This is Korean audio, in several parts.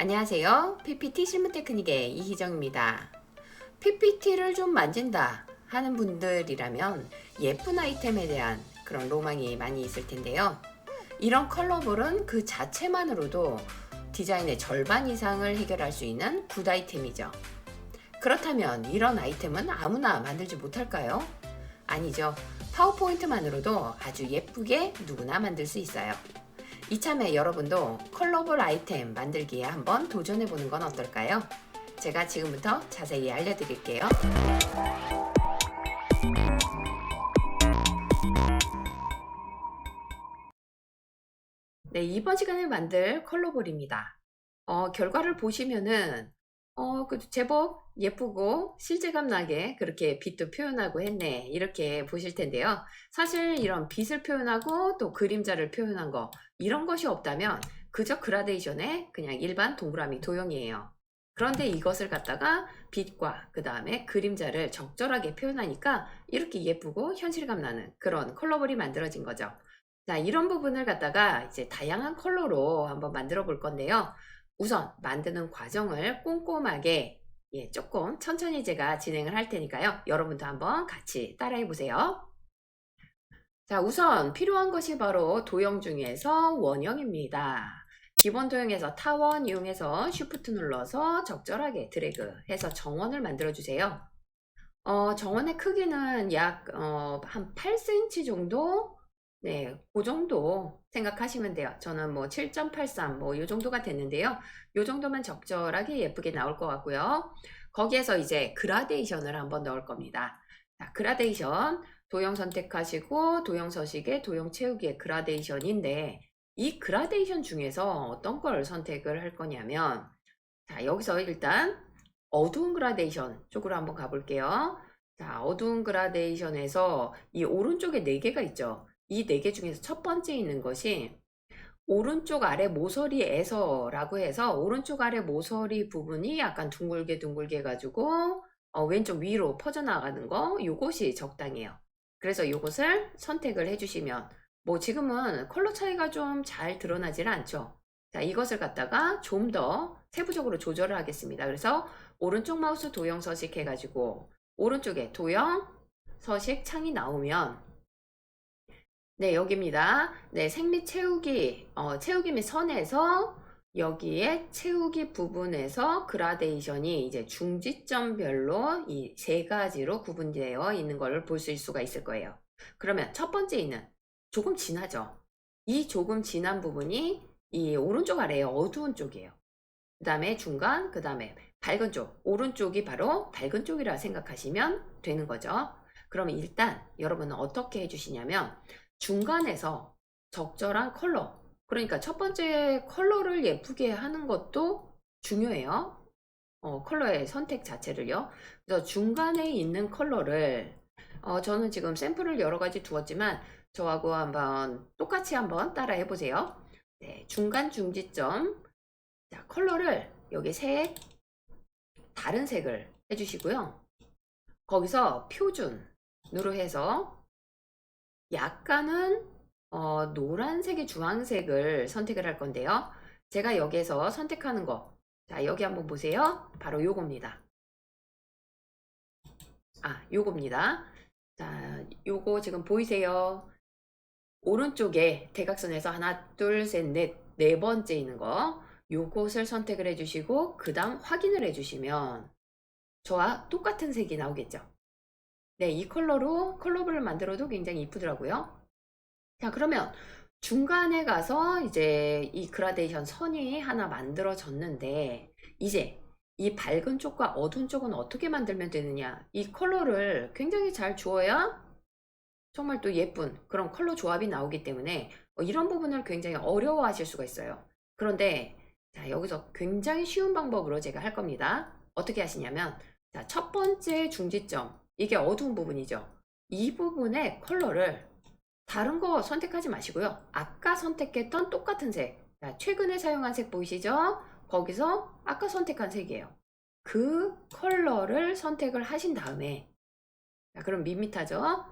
안녕하세요. PPT 실무 테크닉의 이희정입니다. PPT를 좀 만진다 하는 분들이라면 예쁜 아이템에 대한 그런 로망이 많이 있을 텐데요. 이런 컬러볼은 그 자체만으로도 디자인의 절반 이상을 해결할 수 있는 굿 아이템이죠. 그렇다면 이런 아이템은 아무나 만들지 못할까요? 아니죠. 파워포인트만으로도 아주 예쁘게 누구나 만들 수 있어요. 이참에 여러분도 컬러볼 아이템 만들기에 한번 도전해보는 건 어떨까요? 제가 지금부터 자세히 알려드릴게요. 네, 이번 시간에 만들 컬러볼입니다. 결과를 보시면은 제법 예쁘고 실제감 나게 그렇게 빛도 표현하고 했네, 이렇게 보실 텐데요. 사실 이런 빛을 표현하고 또 그림자를 표현한 거, 이런 것이 없다면 그저 그라데이션의 그냥 일반 동그라미 도형이에요. 그런데 이것을 갖다가 빛과 그 다음에 그림자를 적절하게 표현하니까 이렇게 예쁘고 현실감 나는 그런 컬러볼이 만들어진 거죠. 자, 이런 부분을 갖다가 이제 다양한 컬러로 한번 만들어 볼 건데요. 우선 만드는 과정을 꼼꼼하게 조금 천천히 제가 진행을 할 테니까요. 여러분도 한번 같이 따라해 보세요. 자, 우선 필요한 것이 바로 도형 중에서 원형입니다. 기본 도형에서 타원 이용해서 쉬프트 눌러서 적절하게 드래그 해서 정원을 만들어 주세요. 정원의 크기는 약 한 8cm 정도, 네, 그 정도 생각하시면 돼요. 저는 뭐 7.83 뭐 요 정도가 됐는데요. 요 정도면 적절하게 예쁘게 나올 것 같고요. 거기에서 이제 그라데이션을 한번 넣을 겁니다. 자, 그라데이션 도형 선택하시고 도형 서식에 도형 채우기의 그라데이션인데, 이 그라데이션 중에서 어떤 걸 선택을 할 거냐면, 자, 여기서 일단 어두운 그라데이션 쪽으로 한번 가볼게요. 자, 어두운 그라데이션에서 이 오른쪽에 4개가 있죠. 이 4개 중에서 첫 번째 있는 것이 오른쪽 아래 모서리에서라고 해서, 오른쪽 아래 모서리 부분이 약간 둥글게 둥글게 해가지고 왼쪽 위로 퍼져나가는 거, 요것이 적당해요. 그래서 요것을 선택을 해주시면, 뭐 지금은 컬러 차이가 좀 잘 드러나지는 않죠. 자, 이것을 갖다가 좀 더 세부적으로 조절을 하겠습니다. 그래서 오른쪽 마우스 도형 서식 해가지고 오른쪽에 도형 서식 창이 나오면, 네, 여기입니다. 네, 생밑 채우기, 채우기 및 선에서 여기에 채우기 부분에서 그라데이션이 이제 중지점별로 이 3가지로 구분되어 있는 걸 보실 수가 있을 거예요. 그러면 첫 번째 있는 조금 진하죠? 이 조금 진한 부분이 이 오른쪽 아래의 어두운 쪽이에요. 그 다음에 중간, 그 다음에 밝은 쪽, 오른쪽이 바로 밝은 쪽이라 생각하시면 되는 거죠. 그러면 일단 여러분은 어떻게 해주시냐면, 중간에서 적절한 컬러, 그러니까 첫 번째 컬러를 예쁘게 하는 것도 중요해요. 컬러의 선택 자체를요. 그래서 중간에 있는 컬러를, 저는 지금 샘플을 여러 가지 두었지만 저하고 한번 똑같이 한번 따라 해보세요. 네, 중간 중지점. 자, 컬러를 여기 다른 색을 해주시고요. 거기서 표준으로 해서 약간은 노란색의 주황색을 선택을 할 건데요. 제가 여기에서 선택하는 거, 자, 여기 한번 보세요. 바로 요겁니다. 요겁니다. 자, 요거 지금 보이세요? 오른쪽에 대각선에서 하나, 둘, 셋, 넷, 4번째 있는 거, 요것을 선택을 해주시고 그 다음 확인을 해주시면 저와 똑같은 색이 나오겠죠. 네, 이 컬러로 컬러볼을 만들어도 굉장히 이쁘더라고요. 자, 그러면 중간에 가서 이제 이 그라데이션 선이 하나 만들어졌는데, 이제 이 밝은 쪽과 어두운 쪽은 어떻게 만들면 되느냐, 이 컬러를 굉장히 잘 주어야 정말 또 예쁜 그런 컬러 조합이 나오기 때문에 이런 부분을 굉장히 어려워하실 수가 있어요. 그런데 자, 여기서 굉장히 쉬운 방법으로 제가 할 겁니다. 어떻게 하시냐면, 자, 첫 번째 중지점, 이게 어두운 부분이죠. 이 부분의 컬러를 다른 거 선택하지 마시고요. 아까 선택했던 똑같은 색, 자, 최근에 사용한 색 보이시죠? 거기서 아까 선택한 색이에요. 그 컬러를 선택을 하신 다음에, 자, 그럼 밋밋하죠?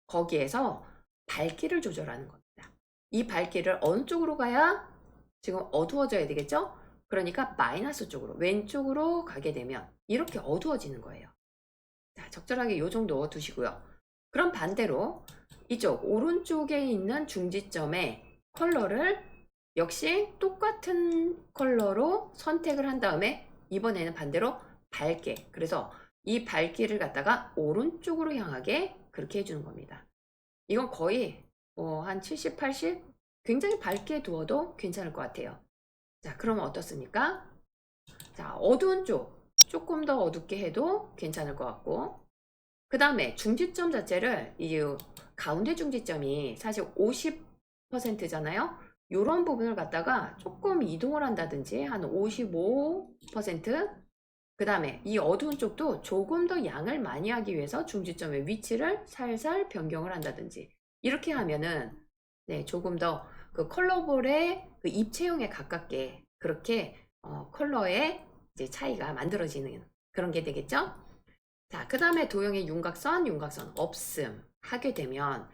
거기에서 밝기를 조절하는 겁니다. 이 밝기를 어느 쪽으로 가야 지금 어두워져야 되겠죠? 그러니까 마이너스 쪽으로, 왼쪽으로 가게 되면 이렇게 어두워지는 거예요. 자, 적절하게 요 정도 두시고요. 그럼 반대로 이쪽 오른쪽에 있는 중지점의 컬러를 역시 똑같은 컬러로 선택을 한 다음에 이번에는 반대로 밝게, 그래서 이 밝기를 갖다가 오른쪽으로 향하게 그렇게 해주는 겁니다. 이건 거의 한 70, 80 굉장히 밝게 두어도 괜찮을 것 같아요. 자, 그러면 어떻습니까? 자, 어두운 쪽 조금 더 어둡게 해도 괜찮을 것 같고, 그 다음에 중지점 자체를 이 가운데 중지점이 사실 50%잖아요. 이런 부분을 갖다가 조금 이동을 한다든지 한 55%, 그 다음에 이 어두운 쪽도 조금 더 양을 많이 하기 위해서 중지점의 위치를 살살 변경을 한다든지 이렇게 하면은 네, 조금 더 그 컬러볼의 그 입체형에 가깝게 그렇게 컬러의 이제 차이가 만들어지는 그런 게 되겠죠. 자, 그 다음에 도형의 윤곽선 없음 하게 되면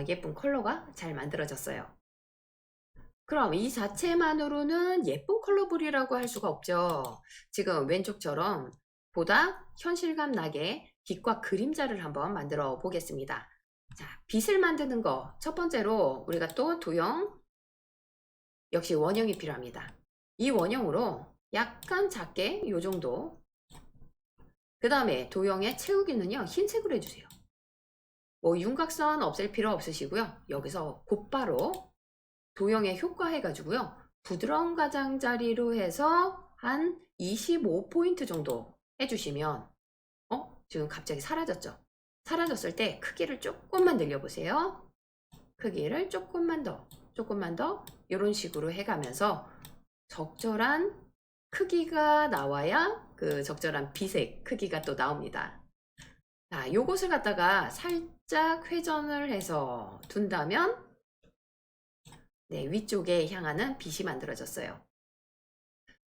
예쁜 컬러가 잘 만들어졌어요. 그럼 이 자체만으로는 예쁜 컬러볼이라고 할 수가 없죠. 지금 왼쪽처럼 보다 현실감 나게 빛과 그림자를 한번 만들어 보겠습니다. 자, 빛을 만드는 거 첫 번째로 우리가 또 도형 역시 원형이 필요합니다. 이 원형으로 약간 작게 이 정도, 그 다음에 도형의 채우기는요 흰색으로 해주세요. 뭐 윤곽선 없앨 필요 없으시고요. 여기서 곧바로 도형의 효과 해가지고요 부드러운 가장자리로 해서 한 25포인트 정도 해주시면 지금 갑자기 사라졌죠. 사라졌을 때 크기를 조금만 늘려보세요. 크기를 조금만 더 이런 식으로 해가면서 적절한 크기가 나와야 그 적절한 빛의 크기가 또 나옵니다. 자, 요것을 갖다가 살짝 회전을 해서 둔다면 네, 위쪽에 향하는 빛이 만들어졌어요.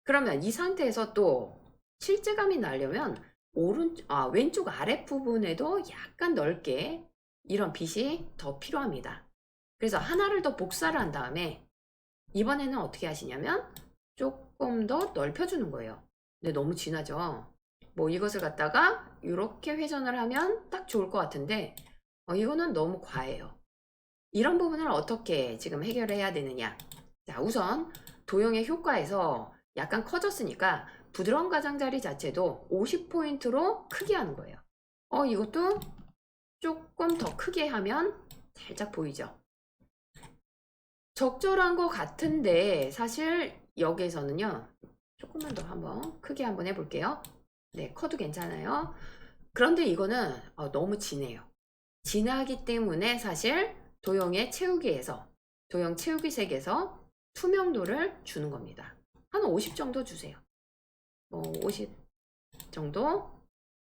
그러면 이 상태에서 또 실제감이 나려면 왼쪽 아랫부분에도 약간 넓게 이런 빛이 더 필요합니다. 그래서 하나를 더 복사를 한 다음에 이번에는 어떻게 하시냐면 조금 더 넓혀주는 거예요. 근데 너무 진하죠. 뭐 이것을 갖다가 이렇게 회전을 하면 딱 좋을 것 같은데 이거는 너무 과해요. 이런 부분을 어떻게 지금 해결해야 되느냐. 자, 우선 도형의 효과에서 약간 커졌으니까 부드러운 가장자리 자체도 50포인트로 크게 하는 거예요. 이것도 조금 더 크게 하면 살짝 보이죠. 적절한 것 같은데 사실 여기에서는요 조금만 더 한번 크게 한번 해볼게요. 네, 커도 괜찮아요. 그런데 이거는 너무 진해요. 진하기 때문에 사실 도형의 채우기에서 도형 채우기 색에서 투명도를 주는 겁니다. 한 50 정도 주세요. 50 정도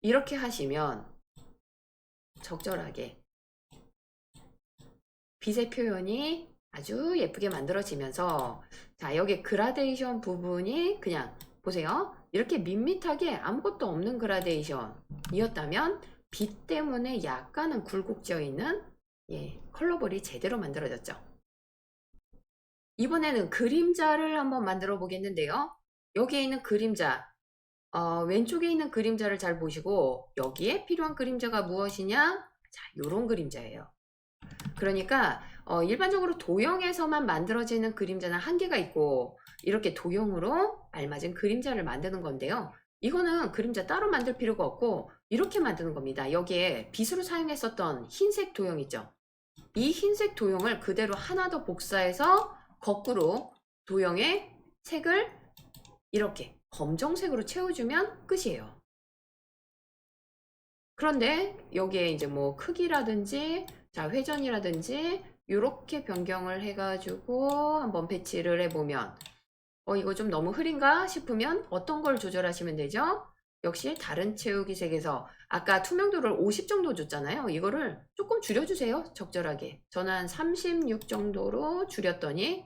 이렇게 하시면 적절하게 빛의 표현이 아주 예쁘게 만들어지면서 자, 여기 그라데이션 부분이 그냥 보세요. 이렇게 밋밋하게 아무것도 없는 그라데이션이었다면 빛 때문에 약간은 굴곡져 있는 컬러볼이 제대로 만들어졌죠. 이번에는 그림자를 한번 만들어 보겠는데요. 여기에 있는 그림자, 왼쪽에 있는 그림자를 잘 보시고 여기에 필요한 그림자가 무엇이냐? 자, 요런 그림자예요. 그러니까 일반적으로 도형에서만 만들어지는 그림자는 한계가 있고 이렇게 도형으로 알맞은 그림자를 만드는 건데요. 이거는 그림자 따로 만들 필요가 없고 이렇게 만드는 겁니다. 여기에 빗으로 사용했었던 흰색 도형 있죠. 이 흰색 도형을 그대로 하나 더 복사해서 거꾸로 도형의 색을 이렇게 검정색으로 채워주면 끝이에요. 그런데 여기에 이제 뭐 크기라든지 자, 회전이라든지 이렇게 변경을 해가지고 한번 배치를 해보면 이거 좀 너무 흐린가 싶으면 어떤 걸 조절하시면 되죠? 역시 다른 채우기 색에서 아까 투명도를 50 정도 줬잖아요. 이거를 조금 줄여주세요. 적절하게. 저는 한 36 정도로 줄였더니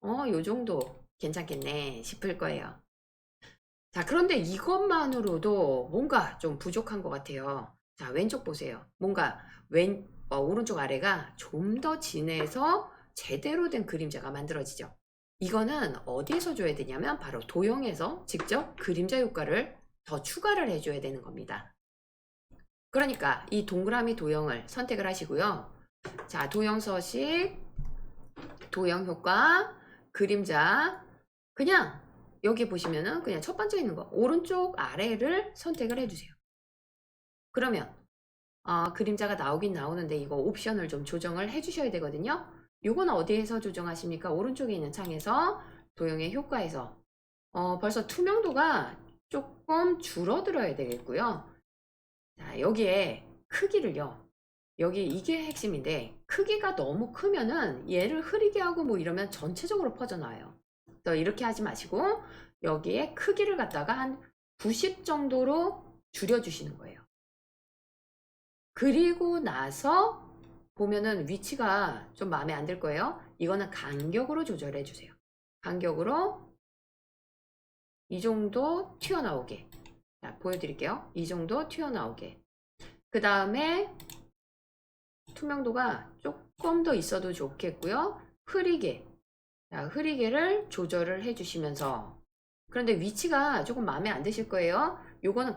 요 정도 괜찮겠네 싶을 거예요. 자, 그런데 이것만으로도 뭔가 좀 부족한 것 같아요. 자, 왼쪽 보세요. 뭔가 오른쪽 아래가 좀 더 진해서 제대로 된 그림자가 만들어지죠. 이거는 어디에서 줘야 되냐면 바로 도형에서 직접 그림자 효과를 더 추가를 해줘야 되는 겁니다. 그러니까 이 동그라미 도형을 선택을 하시고요. 자, 도형 서식, 도형 효과, 그림자. 그냥 여기 보시면은 그냥 첫 번째 있는 거 오른쪽 아래를 선택을 해주세요. 그러면 그림자가 나오긴 나오는데 이거 옵션을 좀 조정을 해주셔야 되거든요. 요건 어디에서 조정하십니까? 오른쪽에 있는 창에서 도형의 효과에서 벌써 투명도가 조금 줄어들어야 되겠고요. 자, 여기에 크기를요. 여기 이게 핵심인데 크기가 너무 크면은 얘를 흐리게 하고 뭐 이러면 전체적으로 퍼져나와요. 그래서 이렇게 하지 마시고 여기에 크기를 갖다가 한 90 정도로 줄여주시는 거예요. 그리고 나서 보면은 위치가 좀 마음에 안 들 거예요. 이거는 간격으로 조절해 주세요. 간격으로 이 정도 튀어나오게. 자, 보여드릴게요. 이 정도 튀어나오게. 그 다음에 투명도가 조금 더 있어도 좋겠고요. 흐리게. 자, 흐리게를 조절을 해주시면서 그런데 위치가 조금 마음에 안 드실 거예요. 요거는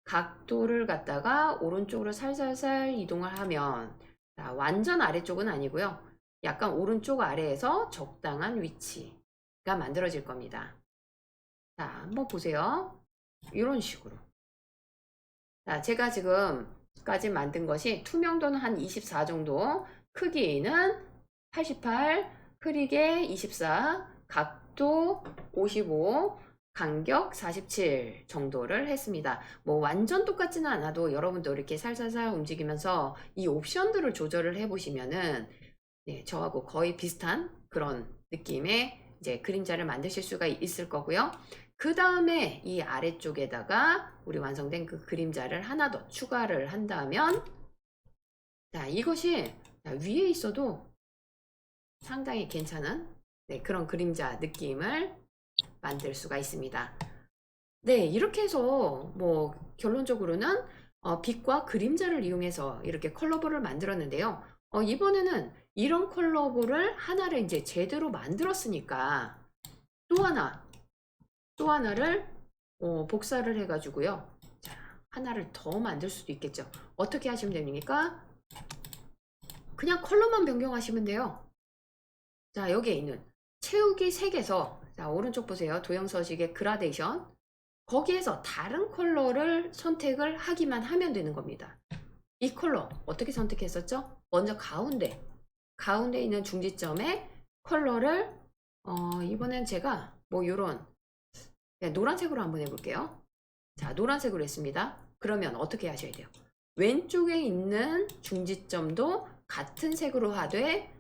각도를 갖다가 오른쪽으로 살살살 이동을 하면 자, 완전 아래쪽은 아니고요. 약간 오른쪽 아래에서 적당한 위치가 만들어질 겁니다. 자, 한번 보세요. 이런 식으로. 자, 제가 지금까지 만든 것이 투명도는 한 24 정도, 크기는 88, 흐리게 24, 각도 55, 간격 47 정도를 했습니다. 뭐 완전 똑같지는 않아도 여러분도 이렇게 살살살 움직이면서 이 옵션들을 조절을 해보시면은 네, 저하고 거의 비슷한 그런 느낌의 이제 그림자를 만드실 수가 있을 거고요. 그 다음에 이 아래쪽에다가 우리 완성된 그 그림자를 하나 더 추가를 한다면 자, 이것이 위에 있어도 상당히 괜찮은 네, 그런 그림자 느낌을 만들 수가 있습니다. 네, 이렇게 해서 뭐 결론적으로는 빛과 그림자를 이용해서 이렇게 컬러볼을 만들었는데요. 이번에는 이런 컬러볼을 하나를 이제 제대로 만들었으니까 또 하나를 복사를 해가지고요. 자, 하나를 더 만들 수도 있겠죠. 어떻게 하시면 됩니까? 그냥 컬러만 변경하시면 돼요. 자, 여기에 있는 채우기 색에서 자, 오른쪽 보세요. 도형 서식의 그라데이션. 거기에서 다른 컬러를 선택을 하기만 하면 되는 겁니다. 이 컬러 어떻게 선택했었죠? 먼저 가운데 있는 중지점에 컬러를 이번엔 제가 뭐 요런 노란색으로 한번 해볼게요. 자, 노란색으로 했습니다. 그러면 어떻게 하셔야 돼요? 왼쪽에 있는 중지점도 같은 색으로 하되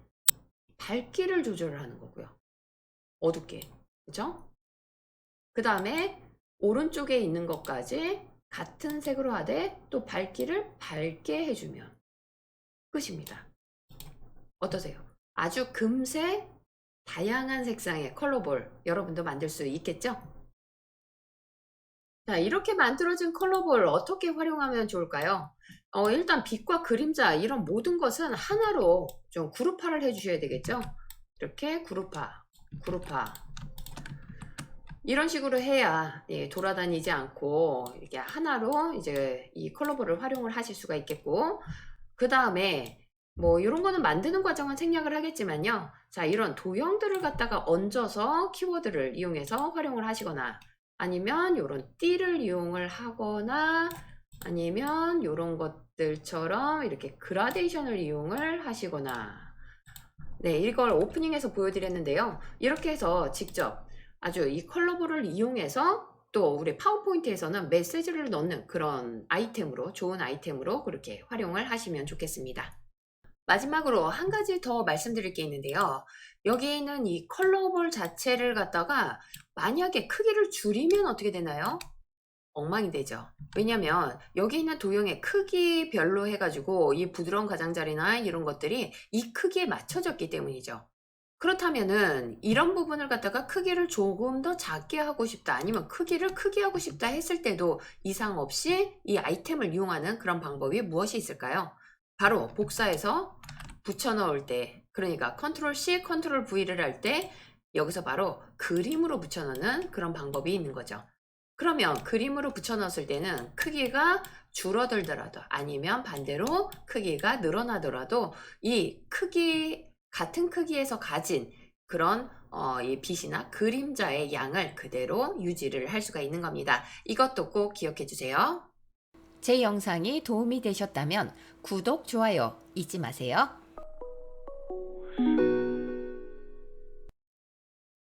밝기를 조절을 하는 거고요. 어둡게. 그죠? 그 다음에 오른쪽에 있는 것까지 같은 색으로 하되 또 밝기를 밝게 해주면 끝입니다. 어떠세요? 아주 금세 다양한 색상의 컬러볼 여러분도 만들 수 있겠죠? 자, 이렇게 만들어진 컬러볼 어떻게 활용하면 좋을까요? 일단 빛과 그림자 이런 모든 것은 하나로 좀 그룹화를 해주셔야 되겠죠? 이렇게 그룹화 이런 식으로 해야 돌아다니지 않고 이렇게 하나로 이제 이 컬러볼을 활용을 하실 수가 있겠고 그 다음에 뭐 이런 거는 만드는 과정은 생략을 하겠지만요. 자, 이런 도형들을 갖다가 얹어서 키워드를 이용해서 활용을 하시거나 아니면 이런 띠를 이용을 하거나 아니면 이런 것들처럼 이렇게 그라데이션을 이용을 하시거나 네, 이걸 오프닝에서 보여드렸는데요. 이렇게 해서 직접 아주 이 컬러볼을 이용해서 또 우리 파워포인트에서는 메시지를 넣는 그런 아이템으로 좋은 아이템으로 그렇게 활용을 하시면 좋겠습니다. 마지막으로 한 가지 더 말씀드릴 게 있는데요. 여기 있는 이 컬러볼 자체를 갖다가 만약에 크기를 줄이면 어떻게 되나요? 엉망이 되죠. 왜냐면 여기 있는 도형의 크기별로 해가지고 이 부드러운 가장자리나 이런 것들이 이 크기에 맞춰졌기 때문이죠. 그렇다면은 이런 부분을 갖다가 크기를 조금 더 작게 하고 싶다 아니면 크기를 크게 하고 싶다 했을 때도 이상 없이 이 아이템을 이용하는 그런 방법이 무엇이 있을까요? 바로 복사해서 붙여 넣을 때, 그러니까 컨트롤 C, 컨트롤 V를 할 때 여기서 바로 그림으로 붙여 넣는 그런 방법이 있는 거죠. 그러면 그림으로 붙여 넣었을 때는 크기가 줄어들더라도 아니면 반대로 크기가 늘어나더라도 이 같은 크기에서 가진 그런 이 빛이나 그림자의 양을 그대로 유지를 할 수가 있는 겁니다. 이것도 꼭 기억해 주세요. 제 영상이 도움이 되셨다면 구독, 좋아요 잊지 마세요.